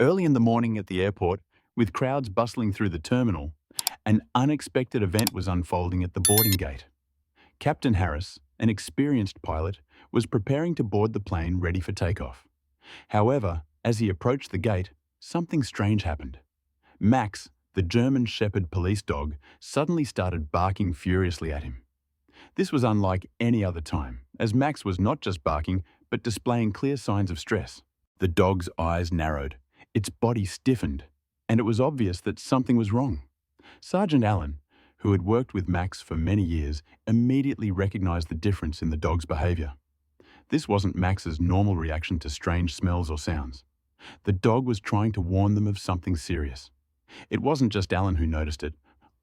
Early in the morning at the airport, with crowds bustling through the terminal, an unexpected event was unfolding at the boarding gate. Captain Harris, an experienced pilot, was preparing to board the plane ready for takeoff. However, as he approached the gate, something strange happened. Max, the German Shepherd police dog, suddenly started barking furiously at him. This was unlike any other time, as Max was not just barking, but displaying clear signs of stress. The dog's eyes narrowed, its body stiffened, and it was obvious that something was wrong. Sergeant Allen, who had worked with Max for many years, immediately recognized the difference in the dog's behavior. This wasn't Max's normal reaction to strange smells or sounds. The dog was trying to warn them of something serious. It wasn't just Allen who noticed it.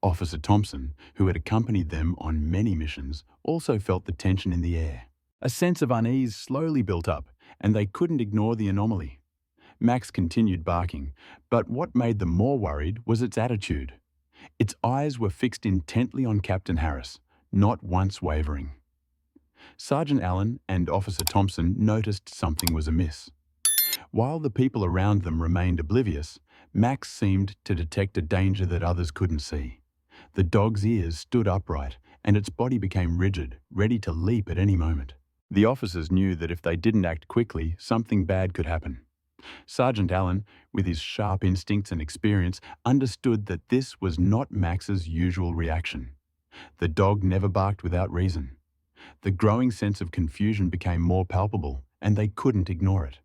Officer Thompson, who had accompanied them on many missions, also felt the tension in the air. A sense of unease slowly built up, and they couldn't ignore the anomaly. Max continued barking, but what made them more worried was its attitude. Its eyes were fixed intently on Captain Harris, not once wavering. Sergeant Allen and Officer Thompson noticed something was amiss. While the people around them remained oblivious, Max seemed to detect a danger that others couldn't see. The dog's ears stood upright, and its body became rigid, ready to leap at any moment. The officers knew that if they didn't act quickly, something bad could happen. Sergeant Allen, with his sharp instincts and experience, understood that this was not Max's usual reaction. The dog never barked without reason. The growing sense of confusion became more palpable, and they couldn't ignore it.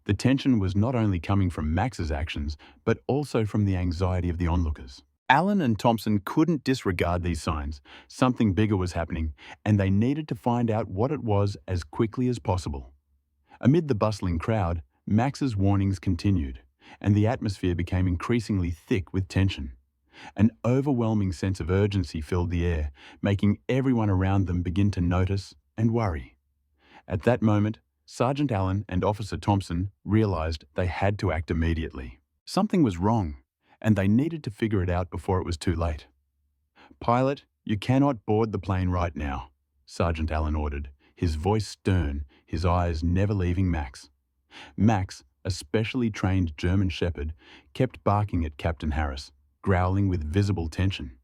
The tension was not only coming from Max's actions, but also from the anxiety of the onlookers. Allen and Thompson couldn't disregard these signs. Something bigger was happening, and they needed to find out what it was as quickly as possible. Amid the bustling crowd, Max's warnings continued, and the atmosphere became increasingly thick with tension. An overwhelming sense of urgency filled the air, making everyone around them begin to notice and worry. At that moment, Sergeant Allen and Officer Thompson realized they had to act immediately. Something was wrong, and they needed to figure it out before it was too late. "Pilot, you cannot board the plane right now," Sergeant Allen ordered, his voice stern, his eyes never leaving Max. Max, a specially trained German Shepherd, kept barking at Captain Harris, growling with visible tension.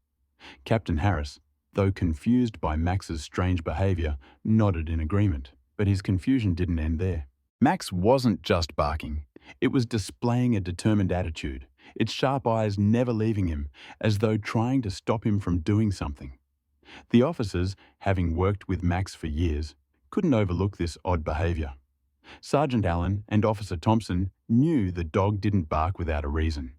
Captain Harris, though confused by Max's strange behavior, nodded in agreement, but his confusion didn't end there. Max wasn't just barking. It was displaying a determined attitude, its sharp eyes never leaving him, as though trying to stop him from doing something. The officers, having worked with Max for years, couldn't overlook this odd behavior. Sergeant Allen and Officer Thompson knew the dog didn't bark without a reason.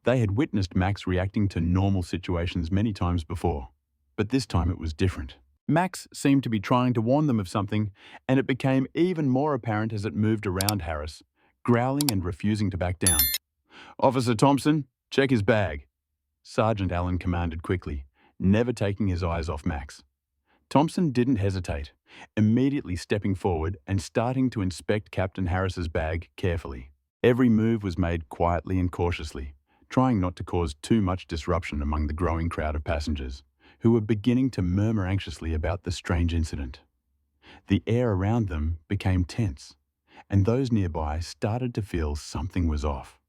They had witnessed Max reacting to normal situations many times before, but this time it was different. Max seemed to be trying to warn them of something, and it became even more apparent as it moved around Harris, growling and refusing to back down. "Officer Thompson, check his bag," Sergeant Allen commanded quickly, never taking his eyes off Max. Thompson didn't hesitate, immediately stepping forward and starting to inspect Captain Harris's bag carefully. Every move was made quietly and cautiously, trying not to cause too much disruption among the growing crowd of passengers, who were beginning to murmur anxiously about the strange incident. The air around them became tense, and those nearby started to feel something was off.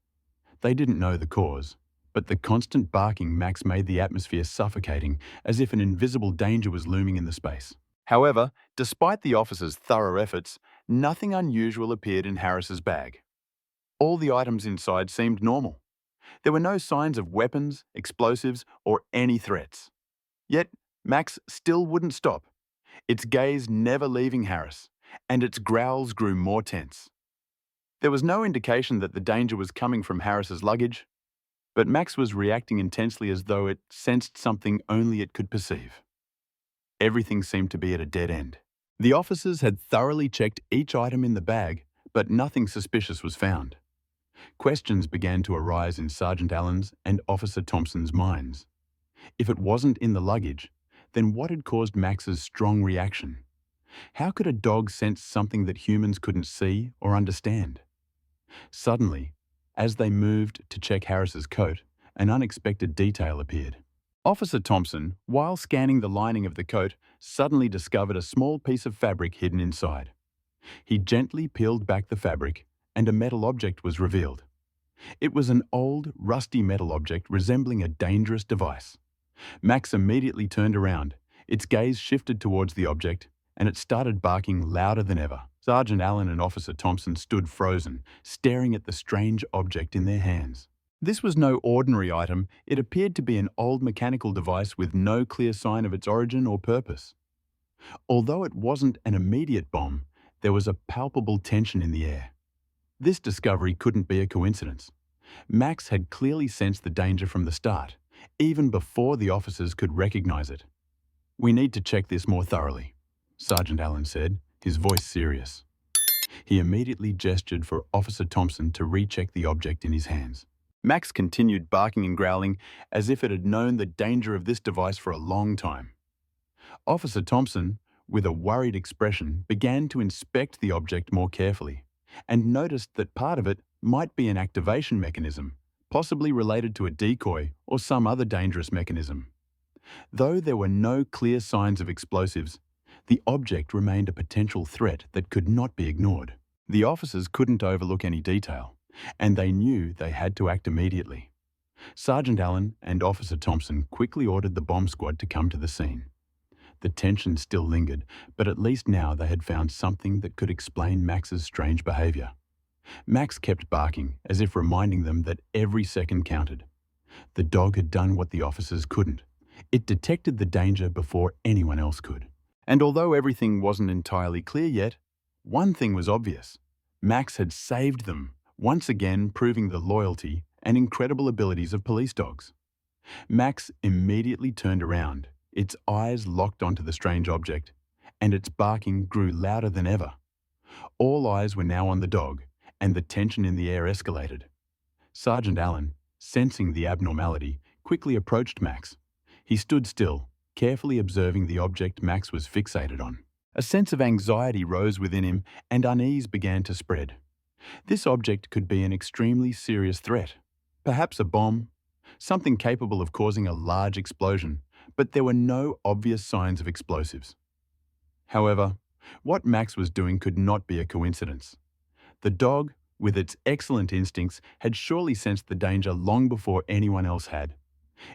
They didn't know the cause, but the constant barking Max made the atmosphere suffocating, as if an invisible danger was looming in the space. However, despite the officers' thorough efforts, nothing unusual appeared in Harris's bag. All the items inside seemed normal. There were no signs of weapons, explosives, or any threats. Yet, Max still wouldn't stop, its gaze never leaving Harris, and its growls grew more tense. There was no indication that the danger was coming from Harris's luggage, but Max was reacting intensely as though it sensed something only it could perceive. Everything seemed to be at a dead end. The officers had thoroughly checked each item in the bag, but nothing suspicious was found. Questions began to arise in Sergeant Allen's and Officer Thompson's minds. If it wasn't in the luggage, then what had caused Max's strong reaction? How could a dog sense something that humans couldn't see or understand? Suddenly, as they moved to check Harris's coat, an unexpected detail appeared. Officer Thompson, while scanning the lining of the coat, suddenly discovered a small piece of fabric hidden inside. He gently peeled back the fabric, and a metal object was revealed. It was an old, rusty metal object resembling a dangerous device. Max immediately turned around. Its gaze shifted towards the object, and it started barking louder than ever. Sergeant Allen and Officer Thompson stood frozen, staring at the strange object in their hands. This was no ordinary item. It appeared to be an old mechanical device with no clear sign of its origin or purpose. Although it wasn't an immediate bomb, there was a palpable tension in the air. This discovery couldn't be a coincidence. Max had clearly sensed the danger from the start, even before the officers could recognize it. "We need to check this more thoroughly," Sergeant Allen said, his voice serious. He immediately gestured for Officer Thompson to recheck the object in his hands. Max continued barking and growling as if it had known the danger of this device for a long time. Officer Thompson, with a worried expression, began to inspect the object more carefully and noticed that part of it might be an activation mechanism, possibly related to a decoy or some other dangerous mechanism. Though there were no clear signs of explosives, the object remained a potential threat that could not be ignored. The officers couldn't overlook any detail, and they knew they had to act immediately. Sergeant Allen and Officer Thompson quickly ordered the bomb squad to come to the scene. The tension still lingered, but at least now they had found something that could explain Max's strange behavior. Max kept barking, as if reminding them that every second counted. The dog had done what the officers couldn't. It detected the danger before anyone else could. And although everything wasn't entirely clear yet, one thing was obvious. Max had saved them, once again proving the loyalty and incredible abilities of police dogs. Max immediately turned around, its eyes locked onto the strange object, and its barking grew louder than ever. All eyes were now on the dog, and the tension in the air escalated. Sergeant Allen, sensing the abnormality, quickly approached Max. He stood still, carefully observing the object Max was fixated on. A sense of anxiety rose within him, and unease began to spread. This object could be an extremely serious threat. Perhaps a bomb, something capable of causing a large explosion, but there were no obvious signs of explosives. However, what Max was doing could not be a coincidence. The dog, with its excellent instincts, had surely sensed the danger long before anyone else had.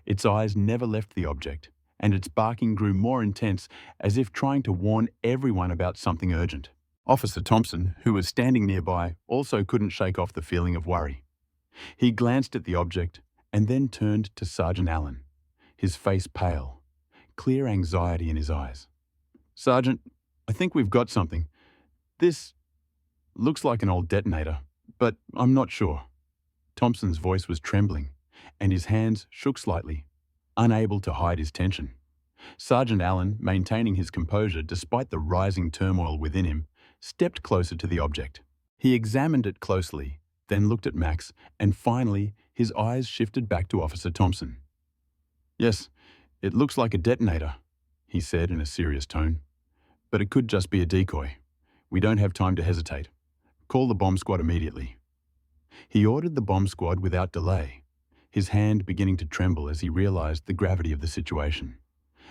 Its eyes never left the object, and its barking grew more intense, as if trying to warn everyone about something urgent. Officer Thompson, who was standing nearby, also couldn't shake off the feeling of worry. He glanced at the object and then turned to Sergeant Allen, his face pale, clear anxiety in his eyes. "Sergeant, I think we've got something. This looks like an old detonator, but I'm not sure." Thompson's voice was trembling, and his hands shook slightly, unable to hide his tension. Sergeant Allen, maintaining his composure despite the rising turmoil within him, stepped closer to the object. He examined it closely, then looked at Max, and finally his eyes shifted back to Officer Thompson. "Yes, it looks like a detonator," he said in a serious tone. "But it could just be a decoy. We don't have time to hesitate. Call the bomb squad immediately." He ordered the bomb squad without delay, his hand beginning to tremble as he realized the gravity of the situation.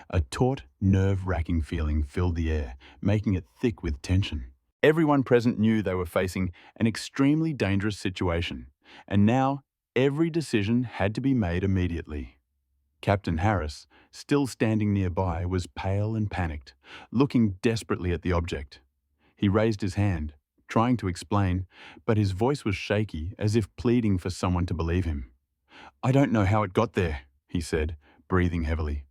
A taut, nerve-wracking feeling filled the air, making it thick with tension. Everyone present knew they were facing an extremely dangerous situation, and now every decision had to be made immediately. Captain Harris, still standing nearby, was pale and panicked, looking desperately at the object. He raised his hand, trying to explain, but his voice was shaky, as if pleading for someone to believe him. "I don't know how it got there," he said, breathing heavily.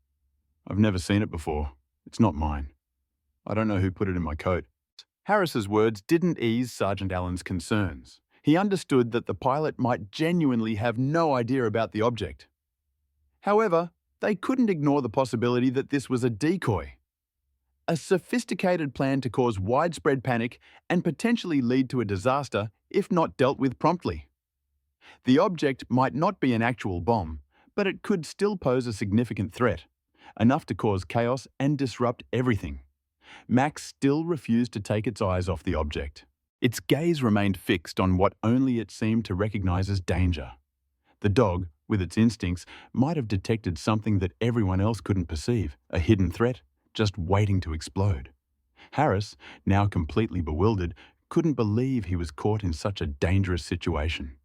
"I've never seen it before. It's not mine. I don't know who put it in my coat." Harris's words didn't ease Sergeant Allen's concerns. He understood that the pilot might genuinely have no idea about the object. However, they couldn't ignore the possibility that this was a decoy. A sophisticated plan to cause widespread panic and potentially lead to a disaster if not dealt with promptly. The object might not be an actual bomb, but it could still pose a significant threat, enough to cause chaos and disrupt everything. Max still refused to take its eyes off the object. Its gaze remained fixed on what only it seemed to recognize as danger. The dog, with its instincts, might have detected something that everyone else couldn't perceive, a hidden threat, just waiting to explode. Harris, now completely bewildered, couldn't believe he was caught in such a dangerous situation.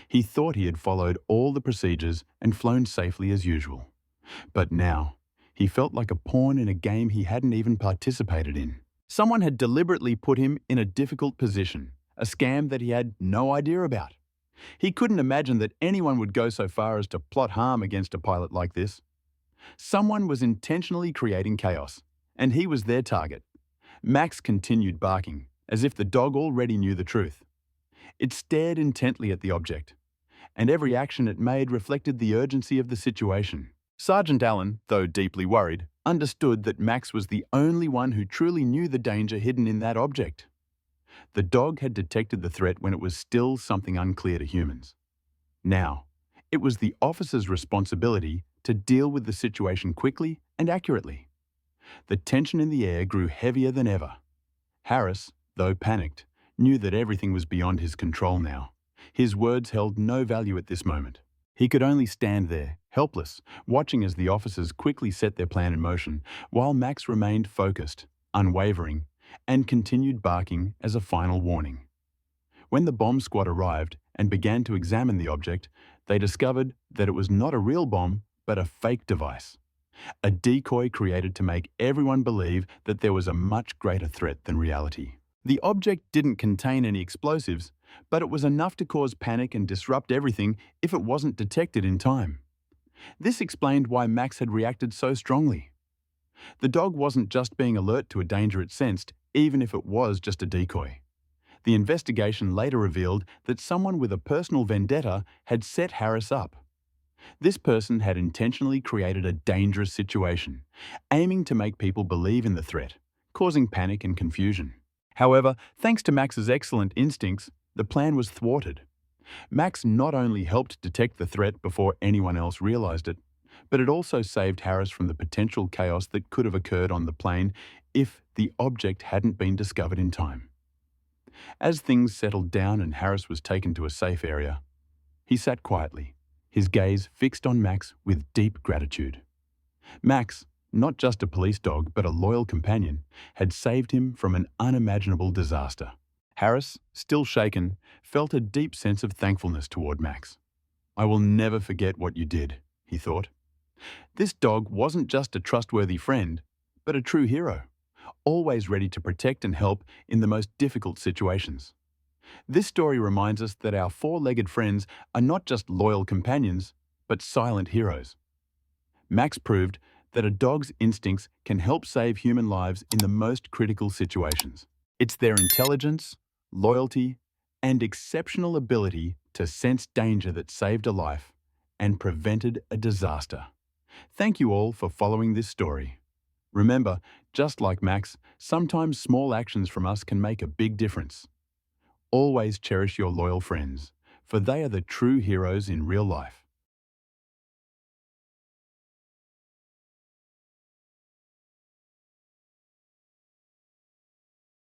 He thought he had followed all the procedures and flown safely as usual. But now, he felt like a pawn in a game he hadn't even participated in. Someone had deliberately put him in a difficult position, a scam that he had no idea about. He couldn't imagine that anyone would go so far as to plot harm against a pilot like this. Someone was intentionally creating chaos, and he was their target. Max continued barking, as if the dog already knew the truth. It stared intently at the object, and every action it made reflected the urgency of the situation. Sergeant Allen, though deeply worried, understood that Max was the only one who truly knew the danger hidden in that object. The dog had detected the threat when it was still something unclear to humans. Now, it was the officer's responsibility to deal with the situation quickly and accurately. The tension in the air grew heavier than ever. Harris, though panicked, knew that everything was beyond his control now. His words held no value at this moment. He could only stand there, helpless, watching as the officers quickly set their plan in motion, while Max remained focused, unwavering, and continued barking as a final warning. When the bomb squad arrived and began to examine the object, they discovered that it was not a real bomb, but a fake device. A decoy created to make everyone believe that there was a much greater threat than reality. The object didn't contain any explosives, but it was enough to cause panic and disrupt everything if it wasn't detected in time. This explained why Max had reacted so strongly. The dog wasn't just being alert to a danger it sensed, even if it was just a decoy. The investigation later revealed that someone with a personal vendetta had set Harris up. This person had intentionally created a dangerous situation, aiming to make people believe in the threat, causing panic and confusion. However, thanks to Max's excellent instincts, the plan was thwarted. Max not only helped detect the threat before anyone else realized it, but it also saved Harris from the potential chaos that could have occurred on the plane if the object hadn't been discovered in time. As things settled down and Harris was taken to a safe area, he sat quietly, his gaze fixed on Max with deep gratitude. Max, not just a police dog but a loyal companion, had saved him from an unimaginable disaster. Harris, still shaken, felt a deep sense of thankfulness toward Max. "I will never forget what you did," he thought. This dog wasn't just a trustworthy friend, but a true hero, always ready to protect and help in the most difficult situations. This story reminds us that our four-legged friends are not just loyal companions, but silent heroes. Max proved that a dog's instincts can help save human lives in the most critical situations. It's their intelligence, loyalty, and exceptional ability to sense danger that saved a life and prevented a disaster. Thank you all for following this story. Remember, just like Max, sometimes small actions from us can make a big difference. Always cherish your loyal friends, for they are the true heroes in real life.